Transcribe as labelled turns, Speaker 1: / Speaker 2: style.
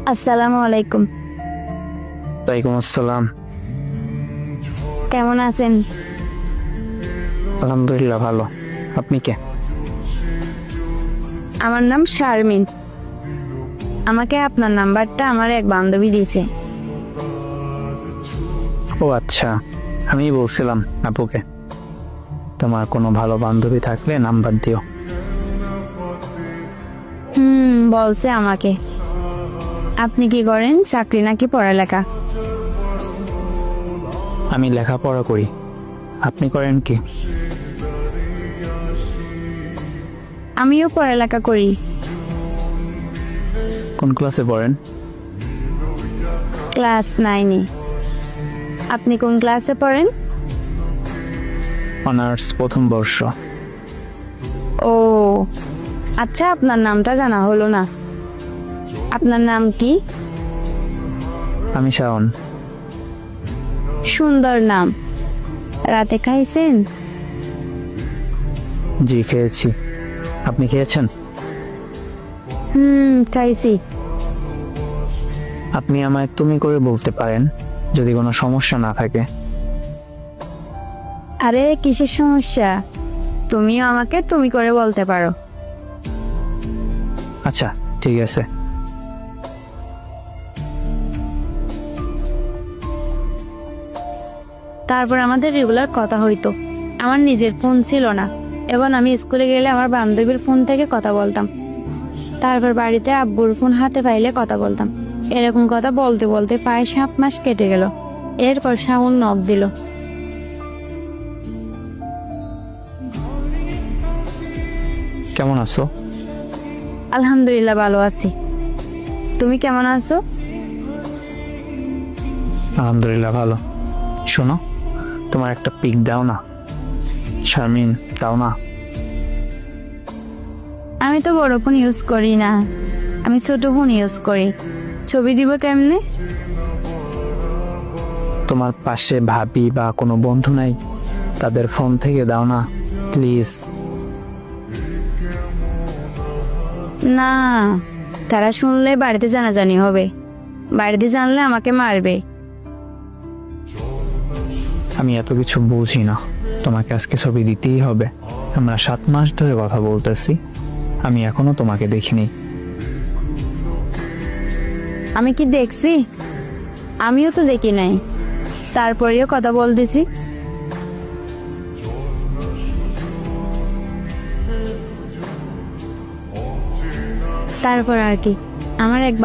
Speaker 1: আসসালামু আলাইকুম।
Speaker 2: ওয়ালাইকুম আসসালাম।
Speaker 1: কেমন আছেন?
Speaker 2: আলহামদুলিল্লাহ ভালো। আপনি কে?
Speaker 1: আমার নাম শারমিন। আমাকে আপনার নাম্বারটা আমার এক বান্ধবী দিয়েছে।
Speaker 2: ও আচ্ছা, আমি বলছিলাম আপুকে তোমার কোনো ভালো বান্ধবী থাকলে নাম্বার দিও।
Speaker 1: বলছে আমাকে। আপনি কি করেন, চাকরি নাকি পড়ালেখা?
Speaker 2: আমি লেখাপড়া করি। আপনি করেন কি?
Speaker 1: আমিও পড়ালেখা করি।
Speaker 2: কোন ক্লাসে পড়েন?
Speaker 1: ক্লাস 9-এ। আপনি কোন ক্লাসে পড়েন?
Speaker 2: অনার্স প্রথম বর্ষ।
Speaker 1: ও আচ্ছা, আপনার নামটা জানা হলো না। আপনার নাম কি?
Speaker 2: আমি শাওন।
Speaker 1: সুন্দর নাম। রাতে খাইছেন?
Speaker 2: জি খেয়েছি। আপনি খেয়েছেন?
Speaker 1: খাইছি।
Speaker 2: আপনি আমায় তুমি করে বলতে পারেন যদি কোনো সমস্যা না থাকে।
Speaker 1: আরে কিসের সমস্যা? তুমিও আমাকে তুমি করে বলতে পারো।
Speaker 2: আচ্ছা ঠিক আছে।
Speaker 1: তারপর আমাদের রেগুলার কথা হইতো। আমার নিজের ফোন ছিল না, এবং আমি স্কুলে গেলে আমার বান্ধবীর ফোন থেকে কথা বলতাম। তারপর বাড়িতে আব্বুর ফোন হাতে পাইলে কথা বলতাম। এরকম কথা বলতে বলতে প্রায় 7 মাস কেটে গেল। এরপর শাওন নক দিল।
Speaker 2: কেমন আছো?
Speaker 1: আলহামদুলিল্লাহ ভালো আছি। তুমি কেমন আছো?
Speaker 2: আলহামদুলিল্লাহ ভালো। শোনো, তোমার একটা পিক দাও না। শারমিন, দাও না।
Speaker 1: আমি তো বড় ফোন ইউজ করি না, আমি ছোট ফোন ইউজ করি। ছবি দিব কেমনে?
Speaker 2: তোমার পাশে ভাবি বা কোনো বন্ধু নাই? তাদের ফোন থেকে দাও না প্লিজ।
Speaker 1: না, তারা শুনলে বাড়িতে জানাজানি হবে। বাড়িতে জানলে আমাকে মারবে।
Speaker 2: আমি এত কিছু বুঝি না, তোমাকে আজকে ছবি দিতেই হবে। আমরা 7 মাস ধরে কথা বলতেছি, আমি এখনো তোমাকে দেখিনি।
Speaker 1: আমি কি দেখছি? আমিও তো দেখি নাই, তারপরেও কথা বলতেছি। তারপর আর কি, আমার এক